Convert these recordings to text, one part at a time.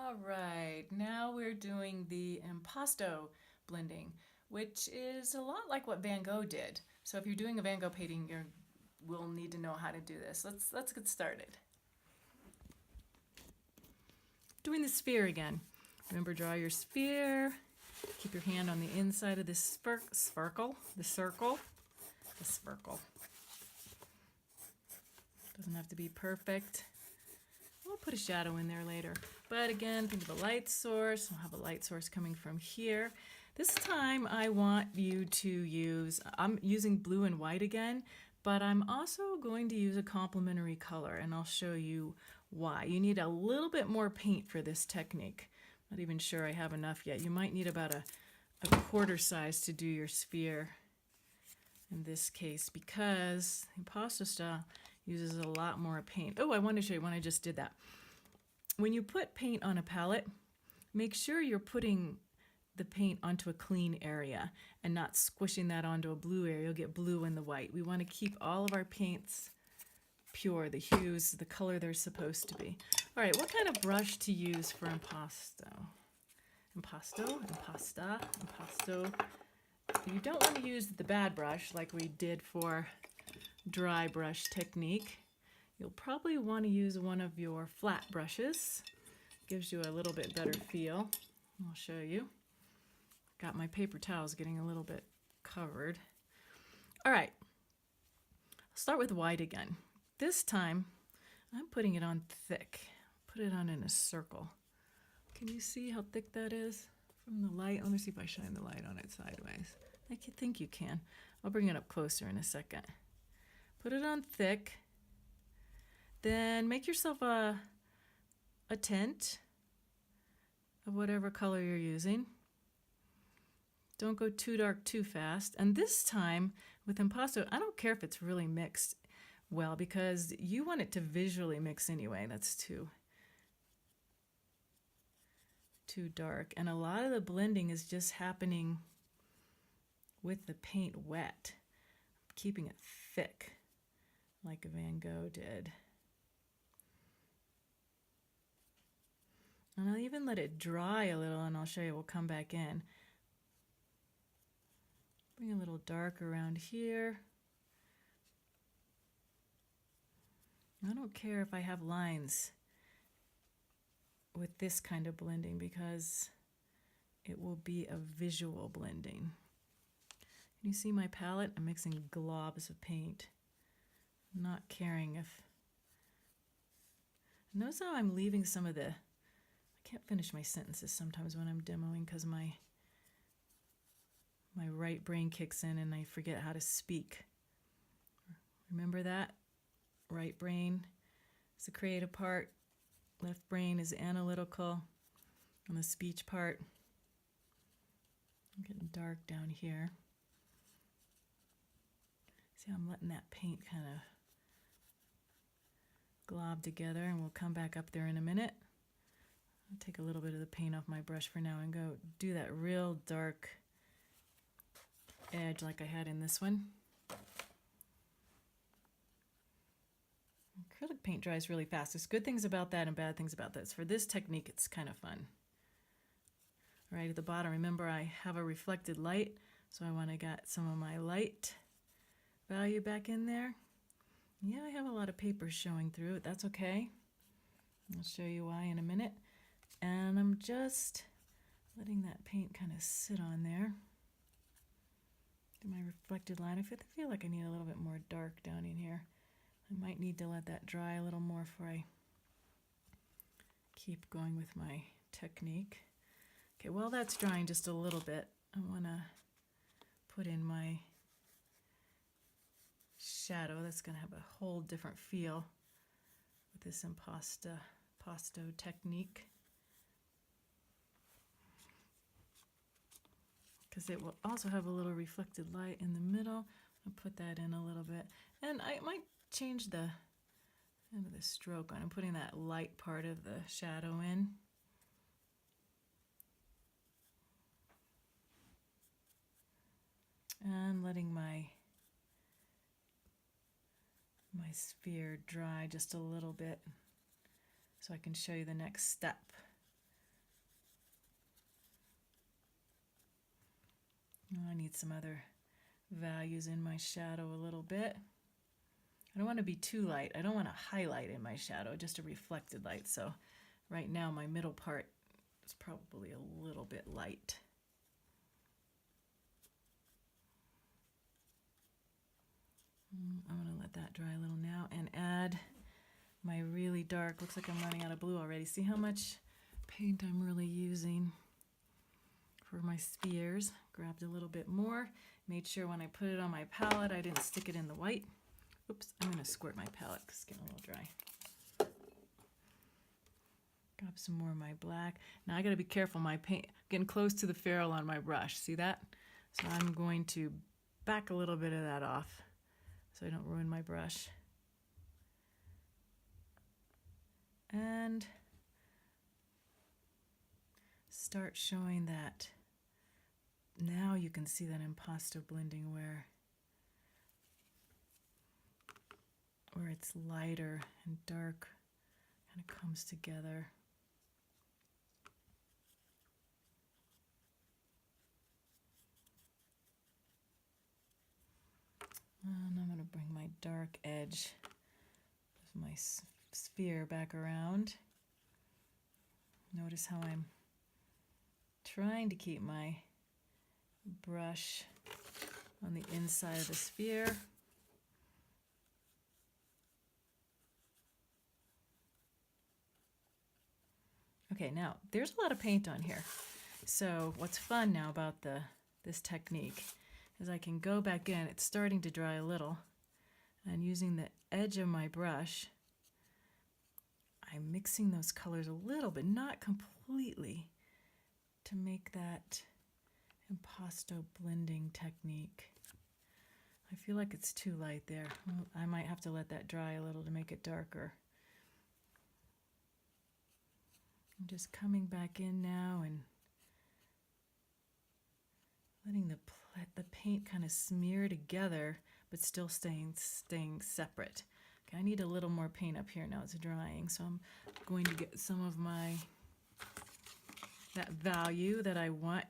All right, now we're doing the impasto blending, which is a lot like what Van Gogh did. So if you're doing a Van Gogh painting, we'll need to know how to do this. Let's get started. Doing the sphere again. Remember, draw your sphere. Keep your hand on the inside of the circle. Doesn't have to be perfect. We'll put a shadow in there later. But again, think of a light source. I'll have a light source coming from here. This time I want you to use, I'm using blue and white again, but I'm also going to use a complementary color, and I'll show you why. You need a little bit more paint for this technique. Not even sure I have enough yet. You might need about a quarter size to do your sphere in this case, because impasto style uses a lot more paint. Oh, I want to show you when I just did that. When you put paint on a palette, make sure you're putting the paint onto a clean area and not squishing that onto a blue area. You'll get blue in the white. We want to keep all of our paints pure, the hues, the color they're supposed to be. All right, what kind of brush to use for impasto? Impasto. You don't want to use the bad brush like we did for dry brush technique. You'll probably want to use one of your flat brushes. Gives you a little bit better feel. I'll show you. Got my paper towels getting a little bit covered. All right, I'll start with white again. This time, I'm putting it on thick. Put it on in a circle. Can you see how thick that is from the light? Let me see if I shine the light on it sideways. I think you can. I'll bring it up closer in a second. Put it on thick. Then make yourself a tint of whatever color you're using. Don't go too dark too fast. And this time with impasto, I don't care if it's really mixed well, because you want it to visually mix anyway. That's too dark. And a lot of the blending is just happening with the paint wet. I'm keeping it thick like Van Gogh did. And I'll even let it dry a little, and I'll show you. We'll come back in. Bring a little dark around here. I don't care if I have lines with this kind of blending, because it will be a visual blending. Can you see my palette? I'm mixing globs of paint. I'm not caring if... Notice how I'm leaving some of the... I can't finish my sentences sometimes when I'm demoing because my right brain kicks in and I forget how to speak. Remember that? Right brain is the creative part. Left brain is analytical. And the speech part. I'm getting dark down here. See, I'm letting that paint kind of glob together, and we'll come back up there in a minute. I'll take a little bit of the paint off my brush for now and go do that real dark edge like I had in this one. Acrylic paint dries really fast. There's good things about that and bad things about this. For this technique, it's kind of fun. Right at the bottom, remember I have a reflected light, so I want to get some of my light value back in there. Yeah, I have a lot of paper showing through it. That's okay. I'll show you why in a minute. And I'm just letting that paint kind of sit on there. Do my reflected line. I feel like I need a little bit more dark down in here. I might need to let that dry a little more before I keep going with my technique. Okay, while that's drying just a little bit, I want to put in my shadow. That's going to have a whole different feel with this impasto technique, because it will also have a little reflected light in the middle. I'll put that in a little bit, and I might change the end of the stroke on. I'm putting that light part of the shadow in. And letting my sphere dry just a little bit so I can show you the next step Oh, I need some other values in my shadow a little bit. I don't want to be too light. I don't want to highlight in my shadow, just a reflected light. So right now my middle part is probably a little bit light. I'm going to let that dry a little now and add my really dark, looks like I'm running out of blue already. See how much paint I'm really using for my spheres. Grabbed a little bit more, made sure when I put it on my palette I didn't stick it in the white. Oops, I'm going to squirt my palette because it's getting a little dry. Grab some more of my black. Now I got to be careful, my paint, getting close to the ferrule on my brush. See that? So I'm going to back a little bit of that off so I don't ruin my brush. And start showing that. Now you can see that impasto blending where it's lighter and dark kind of comes together. And I'm going to bring my dark edge of my sphere back around. Notice how I'm trying to keep my brush on the inside of the sphere. Okay, now there's a lot of paint on here. So what's fun now about this technique is I can go back in, it's starting to dry a little, and using the edge of my brush, I'm mixing those colors a little bit, not completely, to make that impasto blending technique. I feel like it's too light there. I might have to let that dry a little to make it darker. I'm just coming back in now and letting the paint kind of smear together, but still staying separate. Okay, I need a little more paint up here now. It's drying, so I'm going to get some of that value that I want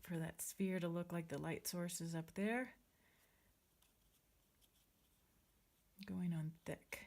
for that sphere to look like the light source is up there. Going on thick.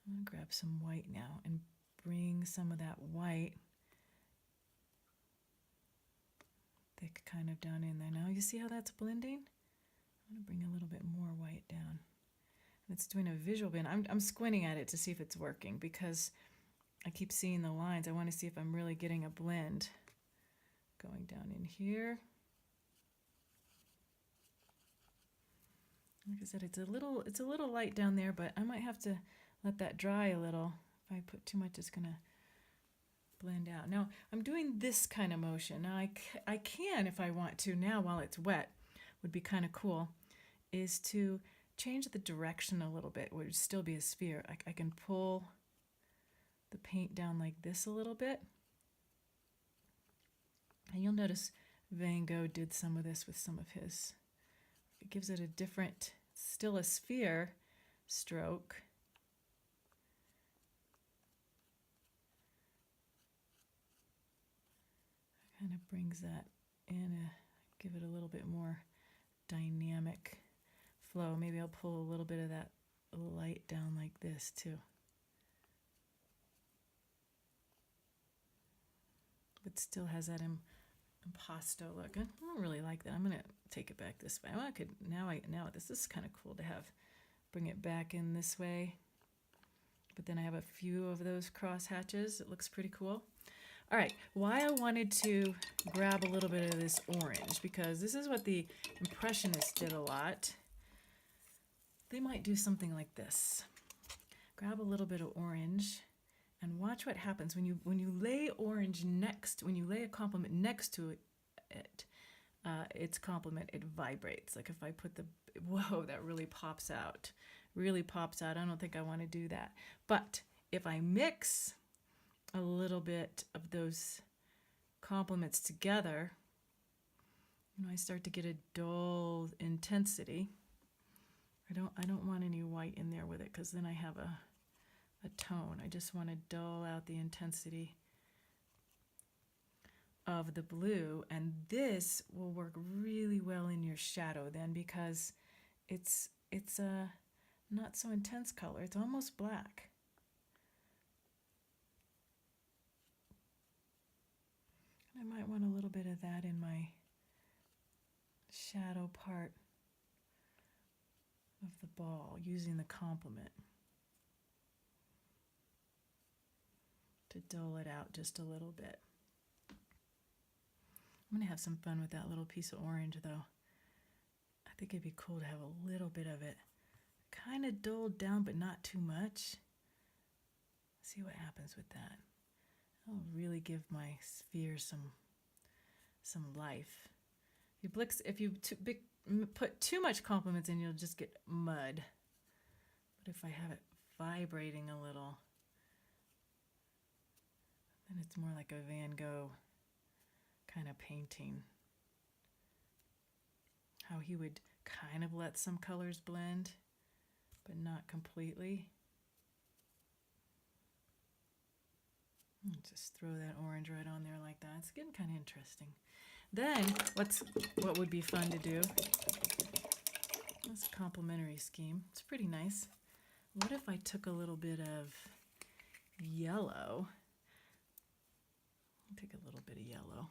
I'm going to grab some white now and bring some of that white thick kind of down in there. Now you see how that's blending? I'm going to bring a little bit more white down. It's doing a visual blend. I'm squinting at it to see if it's working because I keep seeing the lines. I want to see if I'm really getting a blend going down in here. Like I said, it's a little light down there, but I might have to let that dry a little. If I put too much, it's gonna blend out. Now I'm doing this kind of motion. Now I can, if I want to now while it's wet, would be kind of cool, is to change the direction a little bit. It would still be a sphere. I can pull the paint down like this a little bit. And you'll notice Van Gogh did some of this with some of his. It gives it a different, still a sphere stroke. Kind of brings that in, give it a little bit more dynamic flow. Maybe I'll pull a little bit of that light down like this too. But still has that impasto look. I don't really like that. I'm gonna take it back this way. I could now this is kind of cool to have bring it back in this way. But then I have a few of those cross hatches. It looks pretty cool. All right, why I wanted to grab a little bit of this orange, because this is what the Impressionists did a lot. They might do something like this. Grab a little bit of orange and watch what happens when you lay orange next, when you lay a complement next to it, its complement, it vibrates. Like if I put whoa, that really pops out. Really pops out. I don't think I want to do that. But if I mix a little bit of those complements together, I start to get a dull intensity. I don't want any white in there with it, because then I have a tone. I just want to dull out the intensity of the blue, and this will work really well in your shadow then, because it's a not so intense color. It's almost black. I might want a little bit of that in my shadow part of the ball, using the complement to dull it out just a little bit. I'm going to have some fun with that little piece of orange, though. I think it'd be cool to have a little bit of it kind of dulled down, but not too much. See what happens with that. I'll really give my sphere some life. If you put too much complements in, you'll just get mud. But if I have it vibrating a little, then it's more like a Van Gogh kind of painting. How he would kind of let some colors blend, but not completely. Just throw that orange right on there like that. It's getting kind of interesting. Then, what would be fun to do? That's a complementary scheme. It's pretty nice. What if I took a little bit of yellow? I'll take a little bit of yellow.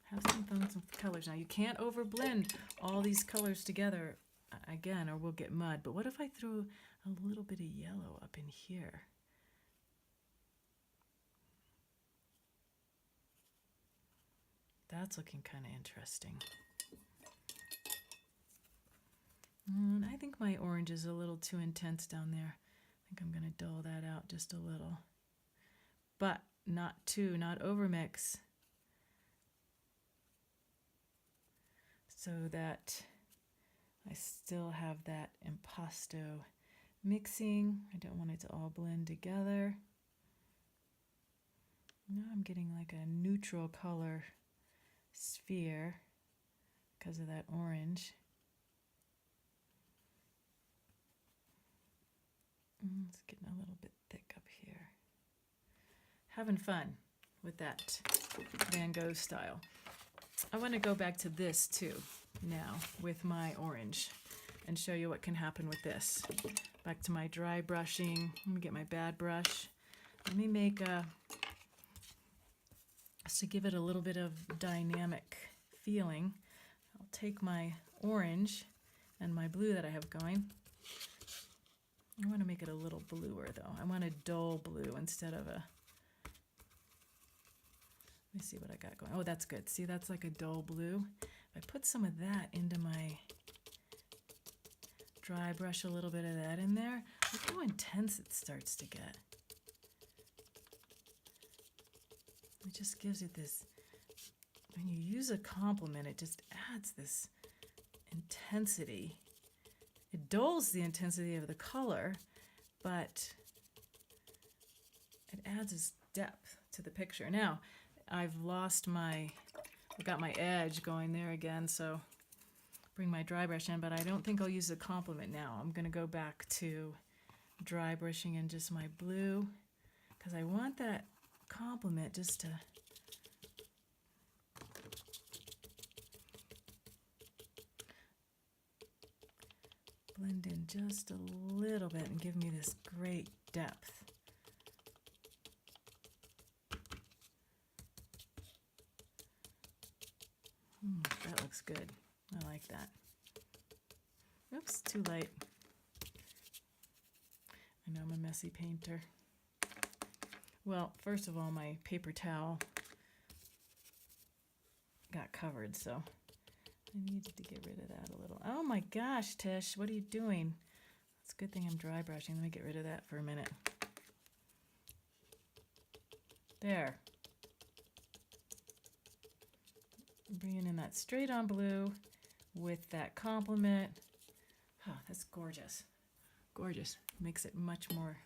Have some fun with some colors. Now, you can't overblend all these colors together again, or we'll get mud. But what if I throw a little bit of yellow up in here? That's looking kind of interesting. And I think my orange is a little too intense down there. I think I'm going to dull that out just a little. But not overmix. So that I still have that impasto mixing. I don't want it to all blend together. Now I'm getting like a neutral color sphere because of that orange. It's getting a little bit thick up here. Having fun with that Van Gogh style. I want to go back to this too now with my orange and show you what can happen with this. Back to my dry brushing. Let me get my bad brush. Let me make to give it a little bit of dynamic feeling. I'll take my orange and my blue that I have going. I want to make it a little bluer though. I want a dull blue instead of a... Let me see what I got going. Oh, that's good. See, that's like a dull blue. If I put some of that into my dry brush, a little bit of that in there, look how intense it starts to get. It just gives it this, when you use a complement, it just adds this intensity. It dulls the intensity of the color, but it adds this depth to the picture. Now, I've got my edge going there again, so bring my dry brush in, but I don't think I'll use the complement now. I'm going to go back to dry brushing in just my blue, because I want that complement just to blend in just a little bit and give me this great depth. That looks good. I like that. Oops, too light. I know I'm a messy painter. Well, first of all, my paper towel got covered, so I needed to get rid of that a little. Oh my gosh, Tish, what are you doing? It's a good thing I'm dry brushing. Let me get rid of that for a minute. There. Bringing in that straight on blue with that complement. Oh, that's gorgeous. Gorgeous. Makes it much more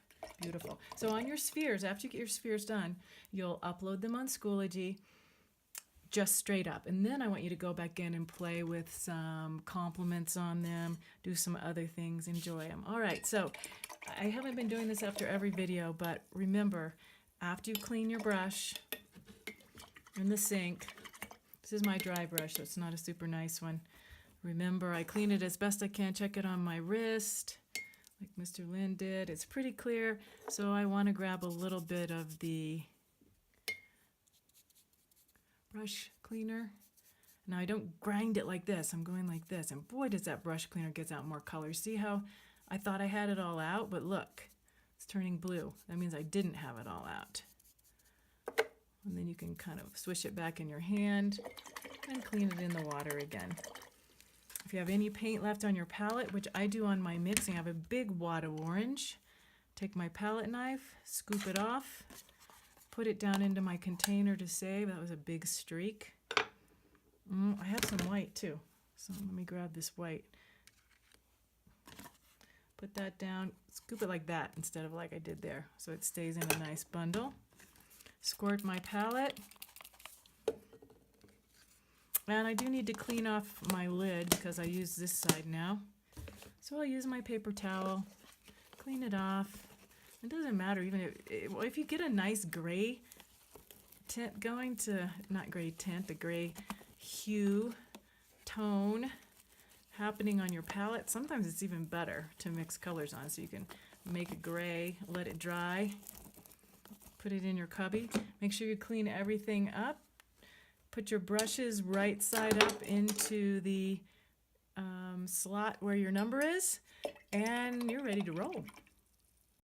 beautiful. So on your spheres, after you get your spheres done, you'll upload them on Schoology. just straight up. And then I want you to go back in and play with some compliments on them, do some other things, enjoy them. All right, so I haven't been doing this after every video, but remember, after you clean your brush in the sink, this is my dry brush, so it's not a super nice one. Remember, I clean it as best I can, check it on my wrist, like Mr. Lin did. It's pretty clear, so I want to grab a little bit of the brush cleaner. Now I don't grind it like this, I'm going like this, and boy does that brush cleaner get out more color. See how I thought I had it all out, but look, it's turning blue. That means I didn't have it all out. And then you can kind of swish it back in your hand and clean it in the water again. If you have any paint left on your palette, which I do on my mixing, I have a big wad of orange. Take my palette knife, scoop it off, put it down into my container to save. That was a big streak. I have some white too, so let me grab this white. Put that down, scoop it like that instead of like I did there, so it stays in a nice bundle. Squirt my palette. And I do need to clean off my lid because I use this side now. So I'll use my paper towel, clean it off. It doesn't matter even if you get a nice gray tint going to, not gray tint, the gray hue, tone happening on your palette. Sometimes it's even better to mix colors on, so you can make it gray, let it dry, put it in your cubby. Make sure you clean everything up. Put your brushes right side up into the slot where your number is, and you're ready to roll.